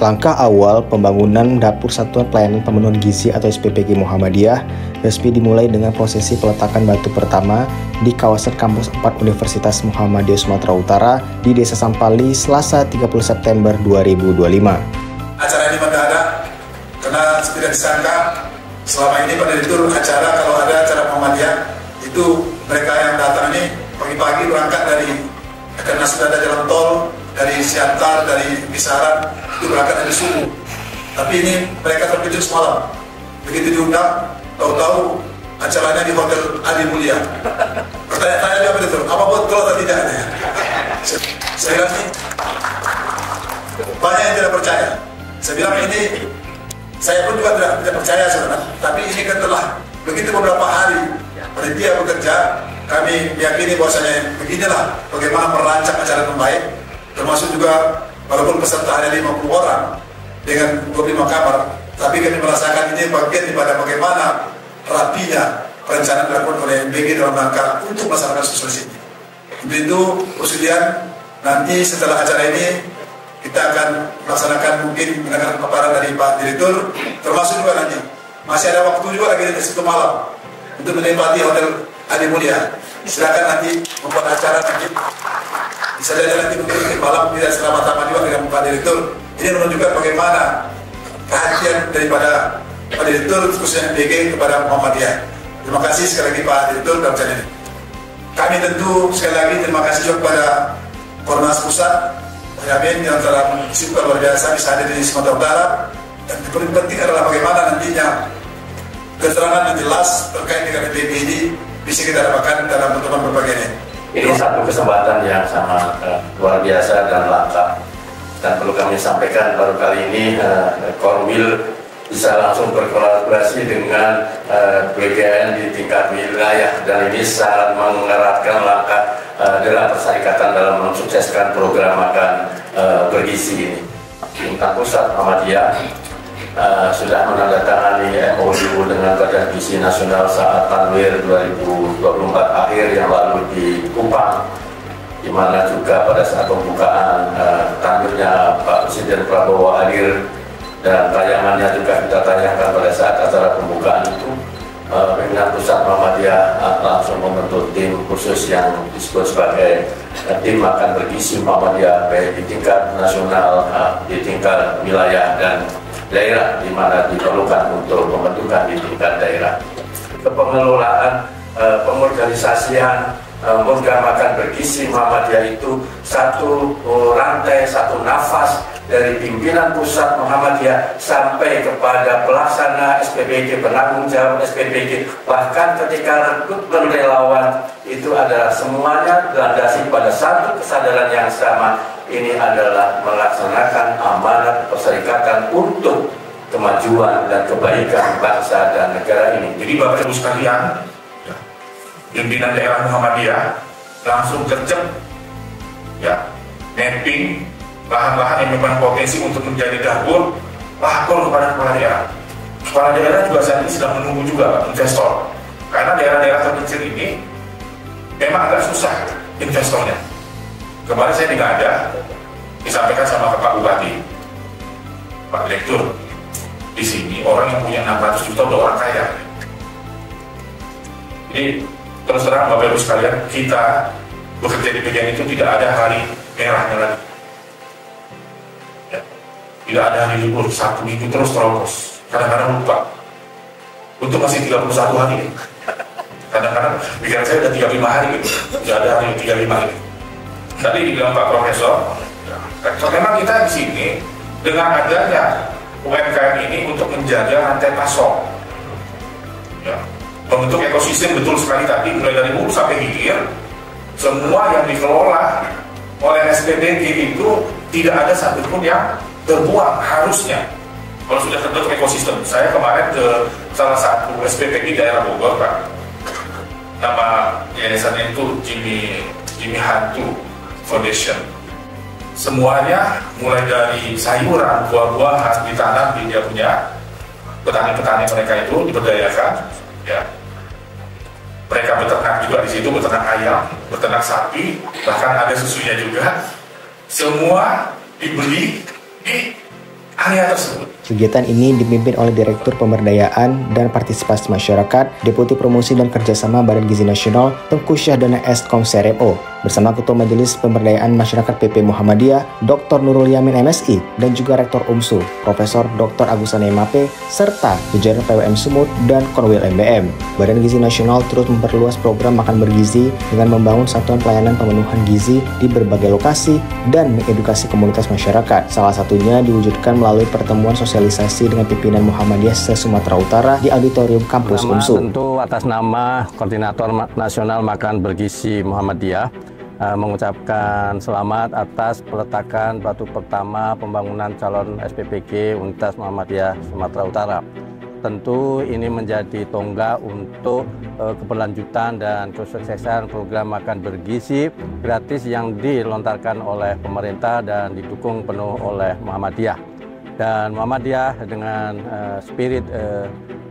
Langkah awal pembangunan Dapur Satuan Pelayanan Pemenuhan Gizi atau SPPG Muhammadiyah resmi dimulai dengan prosesi peletakan batu pertama di kawasan kampus 4 Universitas Muhammadiyah Sumatera Utara di Desa Sampali, Selasa 30 September 2025. Acara ini mendadak karena tidak disangka selama ini pada direktur acara, kalau ada acara Muhammadiyah itu mereka yang datang ini pagi-pagi berangkat karena sudah ada jalan tol dari Siantar, dari Kisaran, itu berangkat dari subuh. Tapi ini mereka terkejut semalam. Begitu diundang, tahu-tahu acaranya di Hotel Adi Mulia. Pertanyaan-tanya dia betul, apa betul atau tidak? Saya bilang ini, banyak yang tidak percaya. Saya bilang ini, saya pun juga tidak percaya sebenarnya. Tapi ini kan telah begitu beberapa hari panitia bekerja, kami meyakini bahwasanya beginilah bagaimana merancang acara yang baik. Termasuk juga walaupun peserta hanya 50 orang dengan 25 kamar, tapi kami merasakan ini bagian daripada bagaimana rapinya perencanaan dilakukan oleh MBG dalam rangka untuk melaksanakan sosialisasi ini. Untuk itu, kemudian nanti setelah acara ini kita akan melaksanakan mungkin mendengarkan paparan dari Pak Direktur, termasuk juga nanti masih ada waktu juga lagi di situ malam untuk menikmati Hotel Adi Mulia. Silakan nanti membuat acara nanti. Bisa saja nanti mungkin malam tidak selama-lama juga dengan Pak Direktur. Ini menunjukkan bagaimana perhatian daripada Pak Direktur khususnya MBG kepada Muhammadiyah. Terima kasih sekali lagi Pak Direktur dalam acara ini. Kami tentu sekali lagi terima kasih juga kepada Kornas Pusat, Pak Yamin yang telah mensupport luar biasa bisa hadir di Sumatera Utara. Dan yang paling penting adalah bagaimana nantinya keterangan yang jelas terkait dengan MBG ini bisa kita dapatkan dalam pertemuan berbagai. Ini satu kesempatan yang sangat luar biasa dan langka, dan perlu kami sampaikan baru kali ini Korwil bisa langsung berkolaborasi dengan BGN di tingkat wilayah, dan ini sangat mengeratkan langkah dalam persyarikatan dalam mensukseskan program makan bergizi ini. Tingkat Pusat Muhammadiyah sudah menandatangani MOU dengan Badan Gizi Nasional saat Tanwir 2024 akhir yang lalu di Kupang, di mana juga pada saat pembukaan Tanwirnya Pak Presiden Prabowo hadir, dan tayangannya juga kita tayangkan pada saat acara pembukaan itu. Pimpinan Pusat Muhammadiyah langsung membentuk tim khusus yang disebut sebagai tim makan bergizi Muhammadiyah, baik di tingkat nasional, di tingkat wilayah dan daerah, di mana diperlukan untuk pembentukan di tingkat daerah. Kepengelolaan pengorganisasian program makan bergizi Muhammadiyah itu satu rantai, satu nafas dari pimpinan pusat Muhammadiyah sampai kepada pelaksana SPPG, penanggung jawab SPPG, bahkan ketika rekrutmen relawan itu adalah semuanya landasi pada satu kesadaran yang sama. Ini adalah melaksanakan amanat perserikatan untuk kemajuan dan kebaikan bangsa dan negara ini. Jadi Bapak Ibu sekalian, pimpinan daerah Muhammadiyah langsung gercep, mapping lahan-lahan yang memang potensi untuk menjadi dapur, lapor kepada kepala daerah. Kepala daerah juga saat ini sedang menunggu juga investor, karena daerah-daerah terpencil ini memang agak susah investornya. Kemarin saya tidak ada, disampaikan sama Pak Bupati, Pak Direktur, di sini orang yang punya 600 juta udah orang kaya. Jadi terus terang Bapak Ibu sekalian, kita bekerja di bagian itu tidak ada hari merahnya lagi. Tidak ada hari libur, 1 minggu terus terobos. Kadang-kadang lupa. Untuk masih 31 hari. Kadang-kadang pikiran saya udah 35 hari gitu. Tidak ada hari 35 ini. Tadi dibilang Pak Profesor, memang kita di sini dengan adanya UMKM ini untuk menjaga rantai pasok, membentuk ekosistem betul sekali tadi, mulai dari hulu sampai hilir, semua yang dikelola oleh SPPG itu tidak ada satupun yang terbuang harusnya. Kalau sudah terbentuk ekosistem, saya kemarin ke salah satu SPPG daerah Bogor, Pak, nama yayasannya itu Jimmy Hantu Foundation. Semuanya mulai dari sayuran, buah-buahan ditanam di dia punya petani-petani mereka itu, diberdayakan, Mereka beternak juga di situ, beternak ayam, beternak sapi, bahkan ada susunya juga. Semua dibeli di area tersebut. Kegiatan ini dipimpin oleh Direktur Pemberdayaan dan Partisipasi Masyarakat, Deputi Promosi dan Kerjasama Badan Gizi Nasional, Tengku Syahdana Eskom CRMO, bersama Ketua Majelis Pemberdayaan Masyarakat PP Muhammadiyah, Dr. Nurul Yamin MSI, dan juga Rektor UMSU, Profesor Dr. Agusana MAP, serta jajaran PWM Sumut dan Korwil MBM. Badan Gizi Nasional terus memperluas program makan bergizi dengan membangun satuan pelayanan pemenuhan gizi di berbagai lokasi dan mengedukasi komunitas masyarakat. Salah satunya diwujudkan melalui pertemuan sosialisasi dengan pimpinan Muhammadiyah se-Sumatera Utara di auditorium kampus UMSU. Tentu atas nama Koordinator Nasional Makan Bergizi Muhammadiyah mengucapkan selamat atas peletakan batu pertama pembangunan calon SPPG Universitas Muhammadiyah Sumatera Utara. Tentu ini menjadi tonggak untuk keberlanjutan dan kesuksesan program makan bergizi gratis yang dilontarkan oleh pemerintah dan didukung penuh oleh Muhammadiyah. Dan Muhammadiyah dengan spirit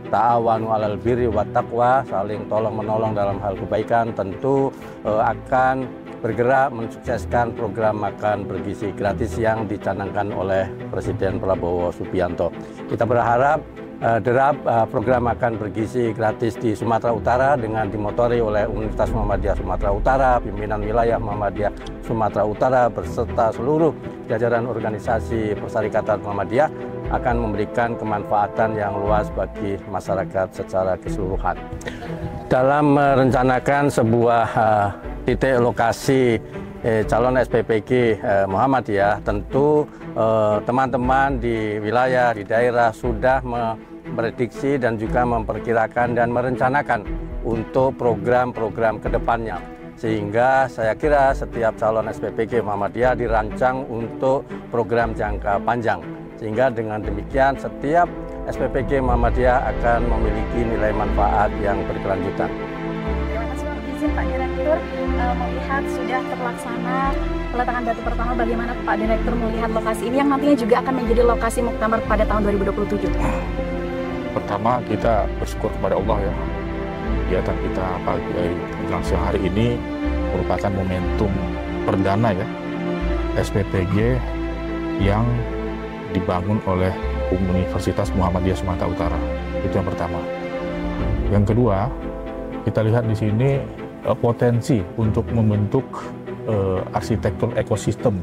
ta'awanu 'alal birri wat taqwa, saling tolong-menolong dalam hal kebaikan, tentu akan bergerak mensukseskan program makan bergizi gratis yang dicanangkan oleh Presiden Prabowo Subianto. Kita berharap derap program makan bergizi gratis di Sumatera Utara dengan dimotori oleh Universitas Muhammadiyah Sumatera Utara, pimpinan wilayah Muhammadiyah Sumatera Utara beserta seluruh jajaran organisasi Perserikatan Muhammadiyah akan memberikan kemanfaatan yang luas bagi masyarakat secara keseluruhan. Dalam merencanakan sebuah titik lokasi calon SPPG Muhammadiyah, tentu teman-teman di wilayah, di daerah sudah memprediksi dan juga memperkirakan dan merencanakan untuk program-program ke depannya. Sehingga saya kira setiap calon SPPG Muhammadiyah dirancang untuk program jangka panjang. Sehingga dengan demikian setiap SPPG Muhammadiyah akan memiliki nilai manfaat yang berkelanjutan. Terima kasih izin Pak Direktur, melihat sudah terlaksana peletakan batu pertama, bagaimana Pak Direktur melihat lokasi ini yang nantinya juga akan menjadi lokasi muktamar pada tahun 2027? Pertama, kita bersyukur kepada Allah ya. Kegiatan kita menjelang siang hari ini merupakan momentum perdana ya SPPG yang dibangun oleh Universitas Muhammadiyah Sumatera Utara. Itu yang pertama. Yang kedua, kita lihat di sini potensi untuk membentuk arsitektur ekosistem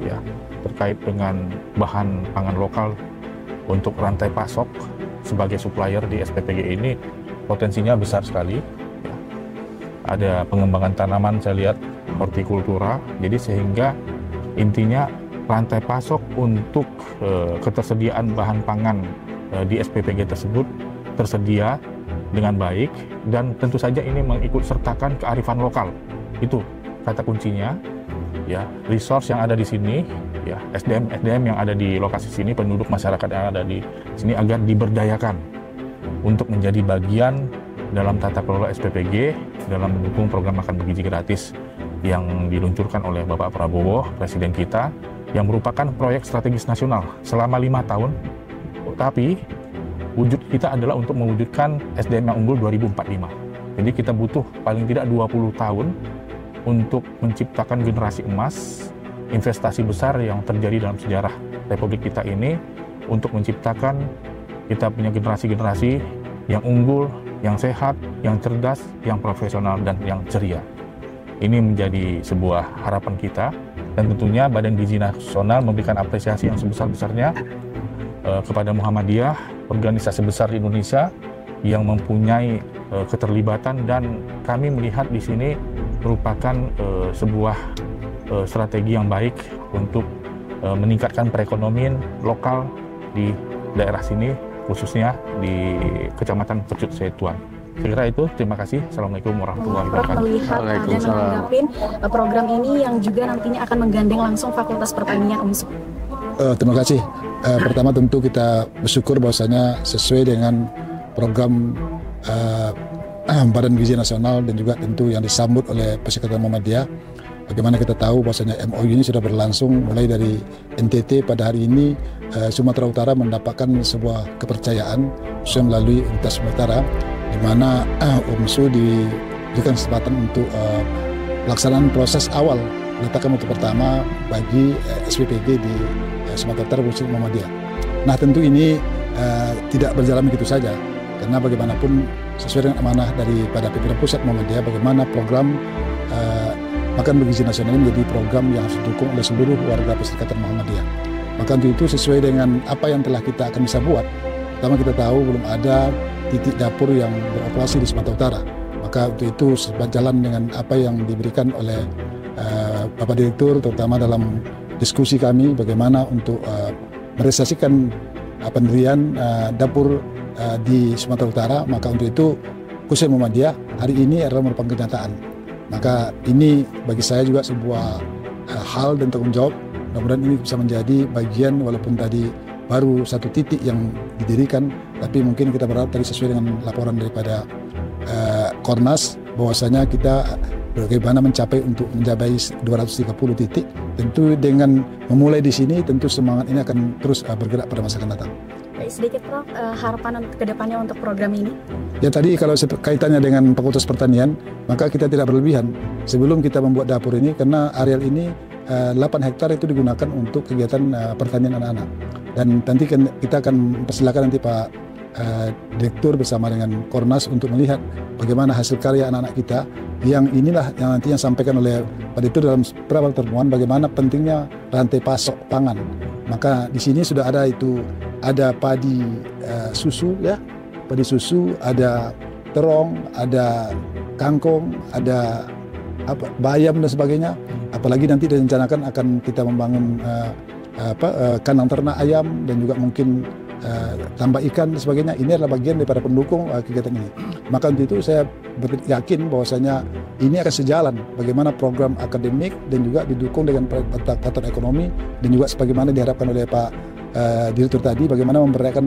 ya terkait dengan bahan pangan lokal untuk rantai pasok sebagai supplier di SPPG ini potensinya besar sekali. Ya. Ada pengembangan tanaman, saya lihat hortikultura, jadi sehingga intinya rantai pasok untuk ketersediaan bahan pangan di SPPG tersebut tersedia dengan baik, dan tentu saja ini mengikut sertakan kearifan lokal. Itu kata kuncinya. Ya, resource yang ada di sini, ya SDM yang ada di lokasi sini, penduduk masyarakat yang ada di sini agar diberdayakan untuk menjadi bagian dalam tata kelola SPPG dalam mendukung program makan bergizi gratis yang diluncurkan oleh Bapak Prabowo, Presiden kita, yang merupakan proyek strategis nasional selama 5 tahun. Tapi wujud kita adalah untuk mewujudkan SDM yang unggul 2045. Jadi kita butuh paling tidak 20 tahun untuk menciptakan generasi emas, investasi besar yang terjadi dalam sejarah Republik kita ini untuk menciptakan kita punya generasi-generasi yang unggul, yang sehat, yang cerdas, yang profesional, dan yang ceria. Ini menjadi sebuah harapan kita, dan tentunya Badan Gizi Nasional memberikan apresiasi yang sebesar-besarnya kepada Muhammadiyah, organisasi besar di Indonesia yang mempunyai keterlibatan, dan kami melihat di sini merupakan sebuah strategi yang baik untuk meningkatkan perekonomian lokal di daerah sini, khususnya di Kecamatan Pecut Setuan. Saya kira itu, terima kasih. Assalamualaikum warahmatullahi wabarakatuh. Melihat dan menanggapi program ini yang juga nantinya akan menggandeng langsung Fakultas Pertanian UMSU. Terima kasih. Pertama tentu kita bersyukur bahwasanya sesuai dengan program Badan Gizi Nasional dan juga tentu yang disambut oleh Perserikatan Muhammadiyah. Bagaimana kita tahu bahwasanya MOU ini sudah berlangsung mulai dari NTT pada hari ini. Sumatera Utara mendapatkan sebuah kepercayaan khususnya melalui Universitas Sumatera, di mana UMSU diberikan kesempatan untuk pelaksanaan proses awal peletakan batu pertama bagi SPPG di Sumatera Utara khususnya Muhammadiyah. Nah tentu ini tidak berjalan begitu saja, karena bagaimanapun sesuai dengan amanah daripada pimpinan pusat Muhammadiyah, bagaimana program makan bergizi nasional ini menjadi program yang harus didukung oleh seluruh warga Perserikatan Muhammadiyah. Maka untuk itu sesuai dengan apa yang telah kita akan bisa buat. Pertama kita tahu belum ada titik dapur yang beroperasi di Sumatera Utara. Maka untuk itu sejalan dengan apa yang diberikan oleh Bapak Direktur, terutama dalam diskusi kami bagaimana untuk merealisasikan pendirian dapur di Sumatera Utara. Maka untuk itu khusus Muhammadiyah hari ini adalah merupakan kenyataan. Maka ini bagi saya juga sebuah hal dan tanggung jawab. Mudah-mudahan ini bisa menjadi bagian, walaupun tadi baru satu titik yang didirikan, tapi mungkin kita berharap tadi sesuai dengan laporan daripada Kornas bahwasanya kita bagaimana mencapai untuk mencapai 230 titik. Tentu dengan memulai di sini, tentu semangat ini akan terus bergerak pada masa akan datang. Sedikit Prof, harapan untuk kedepannya untuk program ini? Ya tadi kalau kaitannya dengan Fakultas Pertanian, maka kita tidak berlebihan. Sebelum kita membuat dapur ini, karena areal ini 8 hektar itu digunakan untuk kegiatan pertanian anak-anak. Dan nanti kita akan persilakan nanti Pak Direktur bersama dengan Kornas untuk melihat bagaimana hasil karya anak-anak kita, yang inilah yang nantinya sampaikan oleh Pak Direktur dalam beberapa pertemuan bagaimana pentingnya rantai pasok pangan. Maka di sini sudah ada ada padi susu ya, padi susu, ada terong, ada kangkung, ada bayam dan sebagainya. Apalagi nanti direncanakan akan kita membangun kandang ternak ayam dan juga mungkin tambah ikan dan sebagainya. Ini adalah bagian daripada pendukung kegiatan ini. Maka untuk itu saya yakin bahwasanya ini akan sejalan bagaimana program akademik dan juga didukung dengan faktor ekonomi, dan juga sebagaimana diharapkan oleh Pak Direktur tadi, bagaimana memberdayakan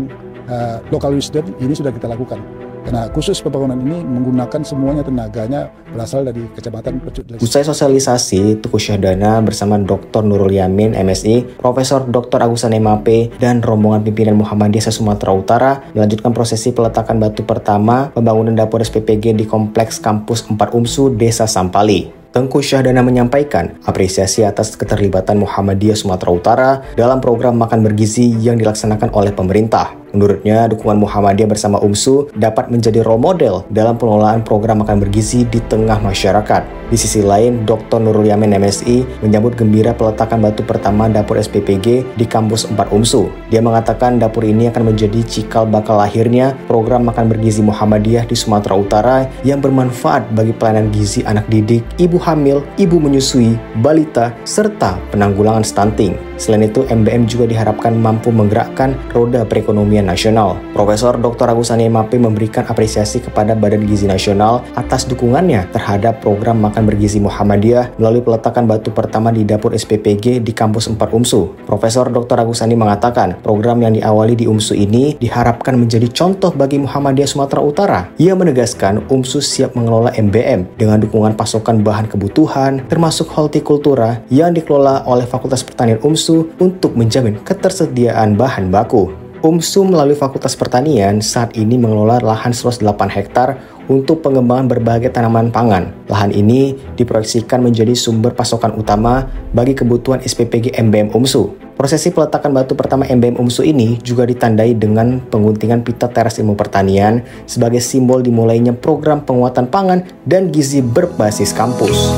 local wisdom. Ini sudah kita lakukan. Karena khusus pembangunan ini menggunakan semuanya tenaganya berasal dari Kecamatan Percut. Usai sosialisasi, Tuku Syahdana bersama Dr. Nurul Yamin, MSI, Profesor Dr. Agus MAP, dan rombongan pimpinan Muhammadiyah Sumatera Utara melanjutkan prosesi peletakan batu pertama pembangunan dapur SPPG di Kompleks Kampus 4 UMSU, Desa Sampali. Tengku Syahdana menyampaikan apresiasi atas keterlibatan Muhammadiyah Sumatera Utara dalam program makan bergizi yang dilaksanakan oleh pemerintah. Menurutnya, dukungan Muhammadiyah bersama UMSU dapat menjadi role model dalam pengelolaan program makan bergizi di tengah masyarakat. Di sisi lain, Dr. Nurul Yamin MSI menyambut gembira peletakan batu pertama dapur SPPG di Kampus 4 UMSU. Dia mengatakan dapur ini akan menjadi cikal bakal lahirnya program makan bergizi Muhammadiyah di Sumatera Utara yang bermanfaat bagi pelayanan gizi anak didik, ibu hamil, ibu menyusui, balita, serta penanggulangan stunting. Selain itu, MBM juga diharapkan mampu menggerakkan roda perekonomian nasional. Profesor Dr. Agus MAP memberikan apresiasi kepada Badan Gizi Nasional atas dukungannya terhadap program makan bergizi Muhammadiyah melalui peletakan batu pertama di dapur SPPG di Kampus 4 UMSU. Profesor Dr. Agus mengatakan program yang diawali di UMSU ini diharapkan menjadi contoh bagi Muhammadiyah Sumatera Utara. Ia menegaskan UMSU siap mengelola MBM dengan dukungan pasokan bahan kebutuhan termasuk hortikultura yang dikelola oleh Fakultas Pertanian UMSU untuk menjamin ketersediaan bahan baku. UMSU melalui Fakultas Pertanian saat ini mengelola lahan seluas 8 hektar untuk pengembangan berbagai tanaman pangan. Lahan ini diproyeksikan menjadi sumber pasokan utama bagi kebutuhan SPPG MBM UMSU. Prosesi peletakan batu pertama MBM UMSU ini juga ditandai dengan penguntingan pita teras ilmu pertanian sebagai simbol dimulainya program penguatan pangan dan gizi berbasis kampus.